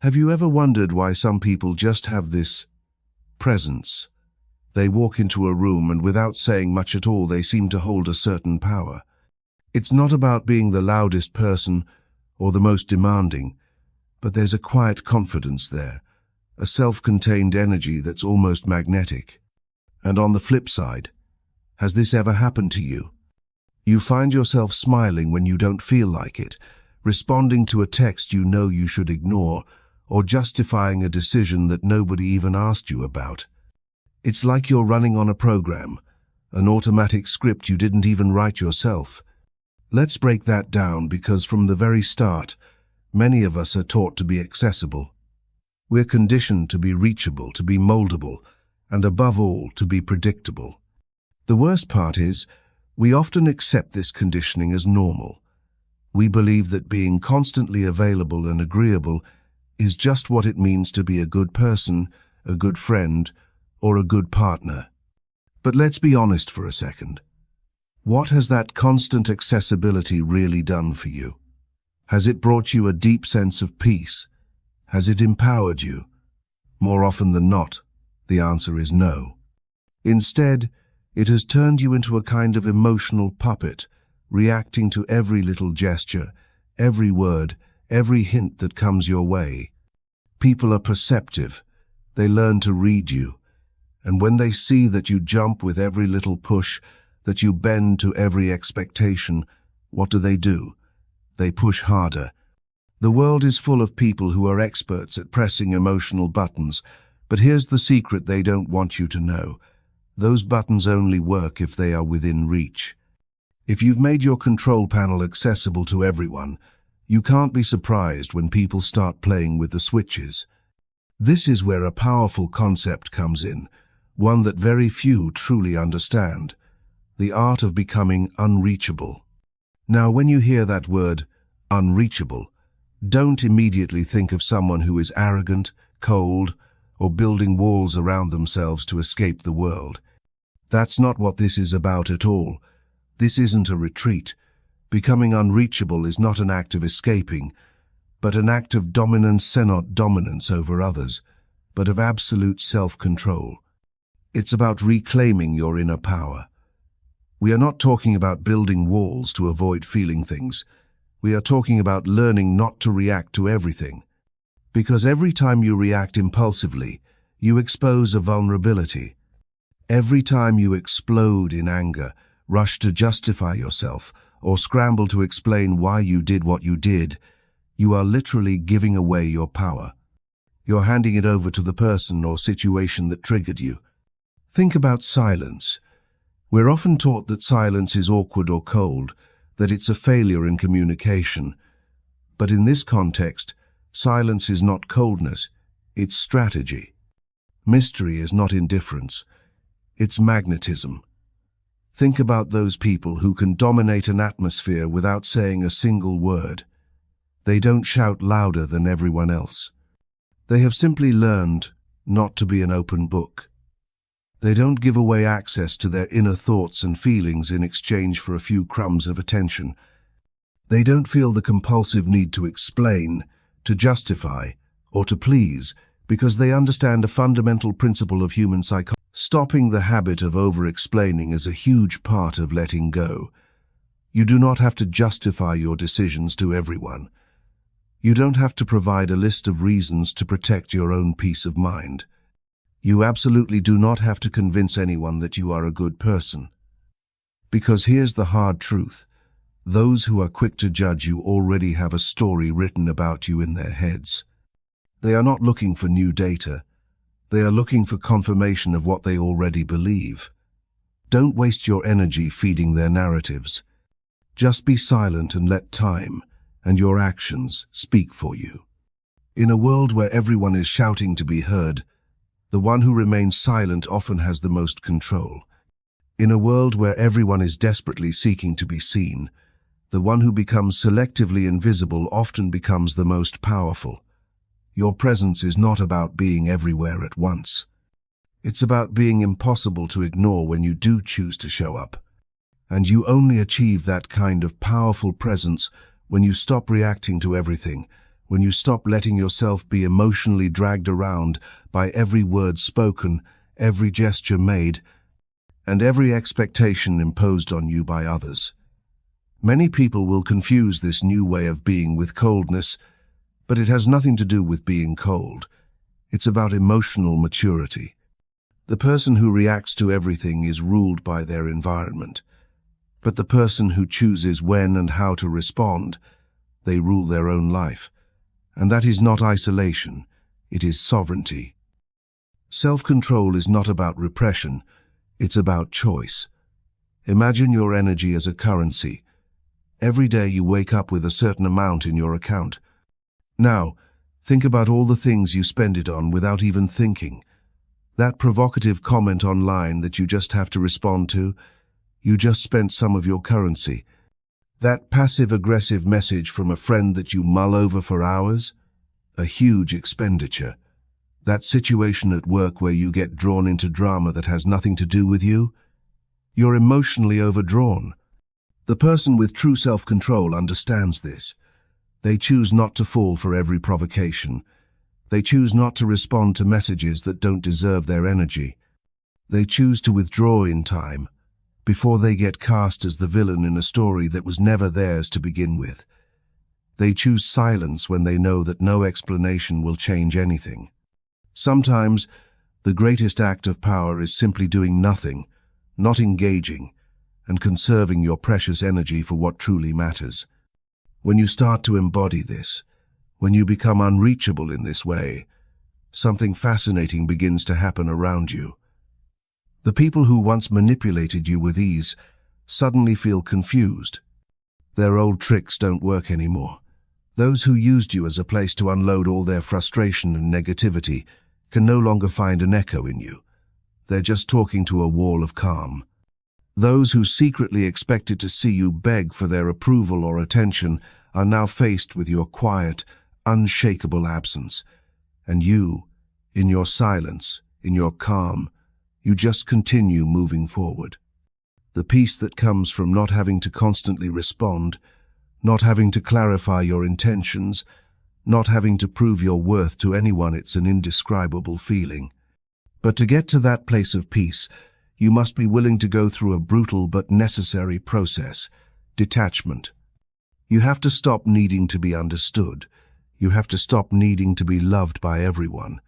Have you ever wondered why some people just have this presence? They walk into a room and without saying much at all, they seem to hold a certain power. It's not about being the loudest person or the most demanding, but there's a quiet confidence there, a self-contained energy that's almost magnetic. And on the flip side, has this ever happened to you? You find yourself smiling when you don't feel like it, responding to a text you know you should ignore, or justifying a decision that nobody even asked you about. It's like you're running on a program, an automatic script you didn't even write yourself. Let's break that down, because from the very start, many of us are taught to be accessible. We're conditioned to be reachable, to be moldable, and above all, to be predictable. The worst part is, we often accept this conditioning as normal. We believe that being constantly available and agreeable is just what it means to be a good person, a good friend, or a good partner. But let's be honest for a second. What has that constant accessibility really done for you? Has it brought you a deep sense of peace? Has it empowered you? More often than not, the answer is no. Instead, it has turned you into a kind of emotional puppet, reacting to every little gesture, every word, every hint that comes your way. People are perceptive. They learn to read you. And when they see that you jump with every little push, that you bend to every expectation, what do? They push harder. The world is full of people who are experts at pressing emotional buttons, but here's the secret they don't want you to know. Those buttons only work if they are within reach. If you've made your control panel accessible to everyone, you can't be surprised when people start playing with the switches. This is where a powerful concept comes in, one that very few truly understand: the art of becoming unreachable. Now, when you hear that word, unreachable, don't immediately think of someone who is arrogant, cold, or building walls around themselves to escape the world. That's not what this is about at all. This isn't a retreat. Becoming unreachable is not an act of escaping, but an act of dominance, not dominance over others, but of absolute self-control. It's about reclaiming your inner power. We are not talking about building walls to avoid feeling things. We are talking about learning not to react to everything. Because every time you react impulsively, you expose a vulnerability. Every time you explode in anger, rush to justify yourself, or scramble to explain why you did what you did, you are literally giving away your power. You're handing it over to the person or situation that triggered you. Think about silence. We're often taught that silence is awkward or cold, that it's a failure in communication. But in this context, silence is not coldness, it's strategy. Mystery is not indifference, it's magnetism. Think about those people who can dominate an atmosphere without saying a single word. They don't shout louder than everyone else. They have simply learned not to be an open book. They don't give away access to their inner thoughts and feelings in exchange for a few crumbs of attention. They don't feel the compulsive need to explain, to justify, or to please, because they understand a fundamental principle of human psychology. Stopping the habit of over-explaining is a huge part of letting go. You do not have to justify your decisions to everyone. You don't have to provide a list of reasons to protect your own peace of mind. You absolutely do not have to convince anyone that you are a good person. Because here's the hard truth. Those who are quick to judge you already have a story written about you in their heads. They are not looking for new data. They are looking for confirmation of what they already believe. Don't waste your energy feeding their narratives. Just be silent and let time and your actions speak for you. In a world where everyone is shouting to be heard, the one who remains silent often has the most control. In a world where everyone is desperately seeking to be seen, the one who becomes selectively invisible often becomes the most powerful. Your presence is not about being everywhere at once. It's about being impossible to ignore when you do choose to show up. And you only achieve that kind of powerful presence when you stop reacting to everything, when you stop letting yourself be emotionally dragged around by every word spoken, every gesture made, and every expectation imposed on you by others. Many people will confuse this new way of being with coldness, but it has nothing to do with being cold. It's about emotional maturity. The person who reacts to everything is ruled by their environment, but the person who chooses when and how to respond, they rule their own life. And that is not isolation, it is sovereignty. Self-control is not about repression, it's about choice. Imagine your energy as a currency. Every day you wake up with a certain amount in your account. Now, think about all the things you spend it on without even thinking. That provocative comment online that you just have to respond to, you just spent some of your currency. That passive-aggressive message from a friend that you mull over for hours, a huge expenditure. That situation at work where you get drawn into drama that has nothing to do with you, you're emotionally overdrawn. The person with true self-control understands this. They choose not to fall for every provocation. They choose not to respond to messages that don't deserve their energy. They choose to withdraw in time, before they get cast as the villain in a story that was never theirs to begin with. They choose silence when they know that no explanation will change anything. Sometimes, the greatest act of power is simply doing nothing, not engaging, and conserving your precious energy for what truly matters. When you start to embody this, when you become unreachable in this way, something fascinating begins to happen around you. The people who once manipulated you with ease suddenly feel confused. Their old tricks don't work anymore. Those who used you as a place to unload all their frustration and negativity can no longer find an echo in you. They're just talking to a wall of calm. Those who secretly expected to see you beg for their approval or attention are now faced with your quiet, unshakable absence. And you, in your silence, in your calm, you just continue moving forward. The peace that comes from not having to constantly respond, not having to clarify your intentions, not having to prove your worth to anyone, it's an indescribable feeling. But to get to that place of peace, you must be willing to go through a brutal but necessary process, detachment. You have to stop needing to be understood. You have to stop needing to be loved by everyone.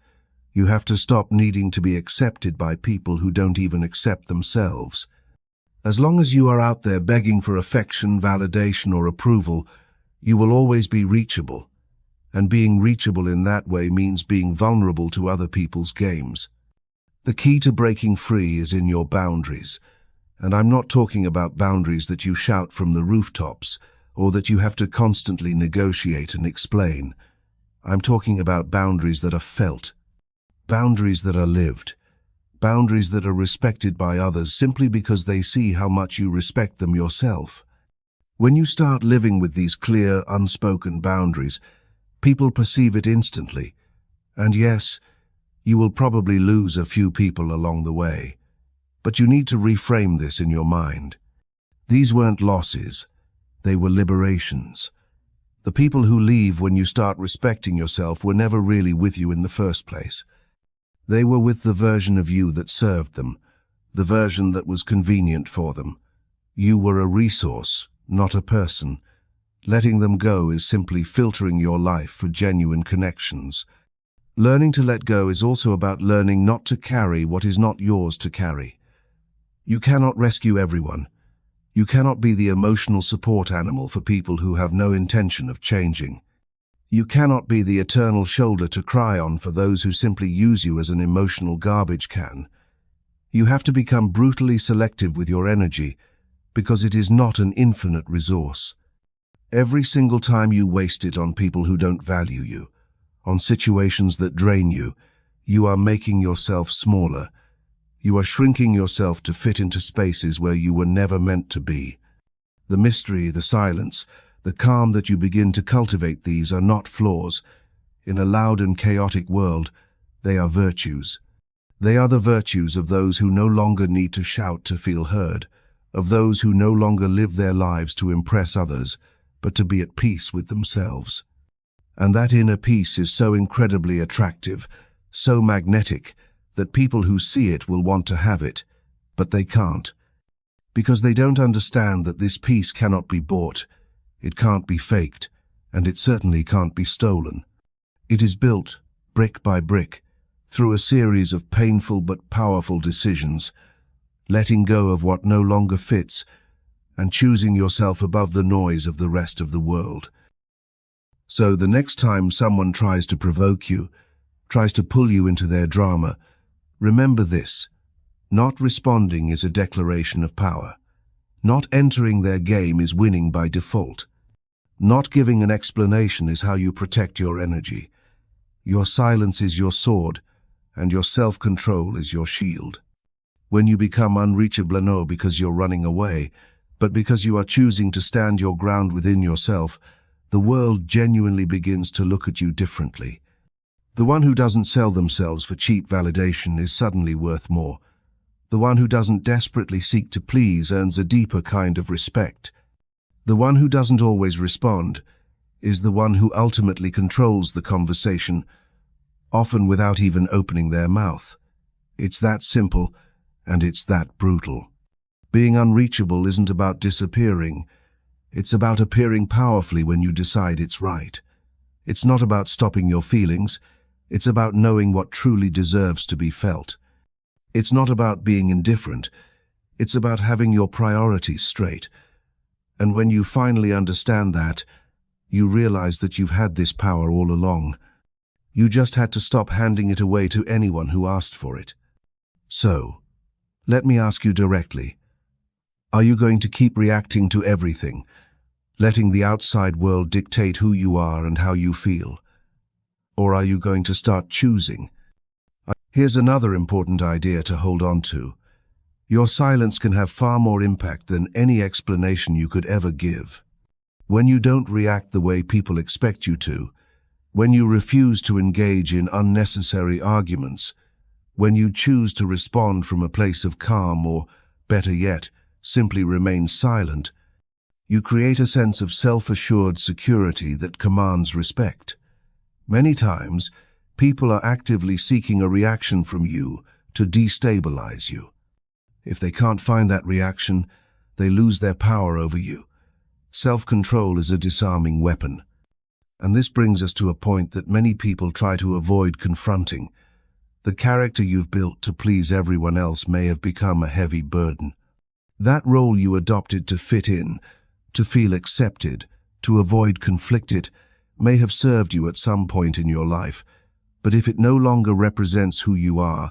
You have to stop needing to be accepted by people who don't even accept themselves. As long as you are out there begging for affection, validation, or approval, you will always be reachable. And being reachable in that way means being vulnerable to other people's games. The key to breaking free is in your boundaries. And I'm not talking about boundaries that you shout from the rooftops, or that you have to constantly negotiate and explain. I'm talking about boundaries that are felt. Boundaries that are lived. Boundaries that are respected by others simply because they see how much you respect them yourself. When you start living with these clear, unspoken boundaries, people perceive it instantly. And yes, you will probably lose a few people along the way. But you need to reframe this in your mind. These weren't losses, they were liberations. The people who leave when you start respecting yourself were never really with you in the first place. They were with the version of you that served them, the version that was convenient for them. You were a resource, not a person. Letting them go is simply filtering your life for genuine connections. Learning to let go is also about learning not to carry what is not yours to carry. You cannot rescue everyone. You cannot be the emotional support animal for people who have no intention of changing. You cannot be the eternal shoulder to cry on for those who simply use you as an emotional garbage can. You have to become brutally selective with your energy, because it is not an infinite resource. Every single time you waste it on people who don't value you, on situations that drain you, you are making yourself smaller. You are shrinking yourself to fit into spaces where you were never meant to be. The mystery, the silence, the calm that you begin to cultivate, these are not flaws. In a loud and chaotic world, they are virtues. They are the virtues of those who no longer need to shout to feel heard, of those who no longer live their lives to impress others, but to be at peace with themselves. And that inner peace is so incredibly attractive, so magnetic, that people who see it will want to have it, but they can't. Because they don't understand that this peace cannot be bought, it can't be faked, and it certainly can't be stolen. It is built, brick by brick, through a series of painful but powerful decisions, letting go of what no longer fits, and choosing yourself above the noise of the rest of the world. So the next time someone tries to provoke you, tries to pull you into their drama, remember this: not responding is a declaration of power. Not entering their game is winning by default. Not giving an explanation is how you protect your energy. Your silence is your sword, and your self-control is your shield. When you become unreachable, not because you're running away, but because you are choosing to stand your ground within yourself, the world genuinely begins to look at you differently. The one who doesn't sell themselves for cheap validation is suddenly worth more. The one who doesn't desperately seek to please earns a deeper kind of respect. The one who doesn't always respond is the one who ultimately controls the conversation, often without even opening their mouth. It's that simple, and it's that brutal. Being unreachable isn't about disappearing. It's about appearing powerfully when you decide it's right. It's not about stopping your feelings. It's about knowing what truly deserves to be felt. It's not about being indifferent. It's about having your priorities straight. And when you finally understand that, you realize that you've had this power all along. You just had to stop handing it away to anyone who asked for it. So, let me ask you directly. Are you going to keep reacting to everything, letting the outside world dictate who you are and how you feel? Or are you going to start choosing? Here's another important idea to hold on to. Your silence can have far more impact than any explanation you could ever give. When you don't react the way people expect you to, when you refuse to engage in unnecessary arguments, when you choose to respond from a place of calm or, better yet, simply remain silent, you create a sense of self-assured security that commands respect. Many times, people are actively seeking a reaction from you to destabilize you. If they can't find that reaction, they lose their power over you. Self-control is a disarming weapon. And this brings us to a point that many people try to avoid confronting. The character you've built to please everyone else may have become a heavy burden. That role you adopted to fit in, to feel accepted, to avoid conflict, may have served you at some point in your life, but if it no longer represents who you are,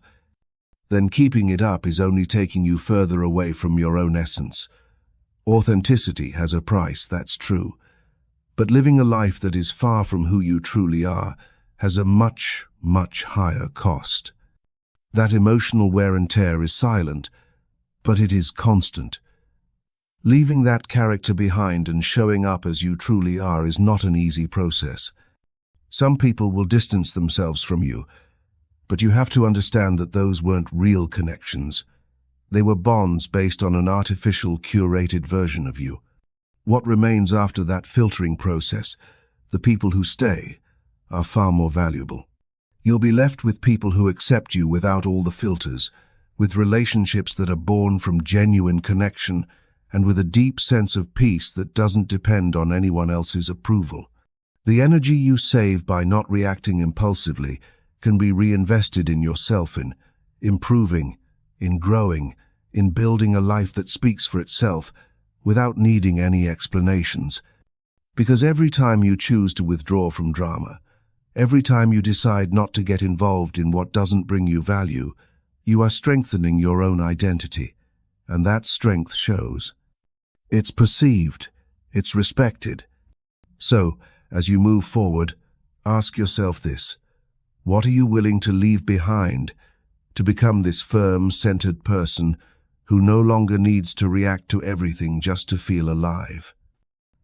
then keeping it up is only taking you further away from your own essence. Authenticity has a price, that's true, but living a life that is far from who you truly are has a much, much higher cost. That emotional wear and tear is silent, but it is constant. Leaving that character behind and showing up as you truly are is not an easy process. Some people will distance themselves from you, but you have to understand that those weren't real connections. They were bonds based on an artificial, curated version of you. What remains after that filtering process, the people who stay, are far more valuable. You'll be left with people who accept you without all the filters, with relationships that are born from genuine connection, and with a deep sense of peace that doesn't depend on anyone else's approval. The energy you save by not reacting impulsively can be reinvested in yourself, in improving, in growing, in building a life that speaks for itself without needing any explanations. Because every time you choose to withdraw from drama, every time you decide not to get involved in what doesn't bring you value, you are strengthening your own identity, and that strength shows. It's perceived, it's respected. So, as you move forward, ask yourself this: what are you willing to leave behind to become this firm, centered person who no longer needs to react to everything just to feel alive?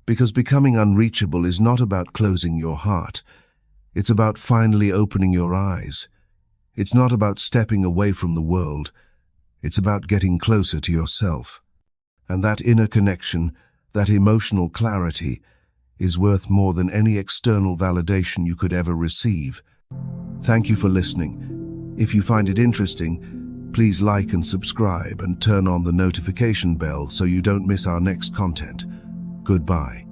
Because becoming unreachable is not about closing your heart. It's about finally opening your eyes. It's not about stepping away from the world. It's about getting closer to yourself. And that inner connection, that emotional clarity, is worth more than any external validation you could ever receive. Thank you for listening. If you find it interesting, please like and subscribe and turn on the notification bell so you don't miss our next content. Goodbye.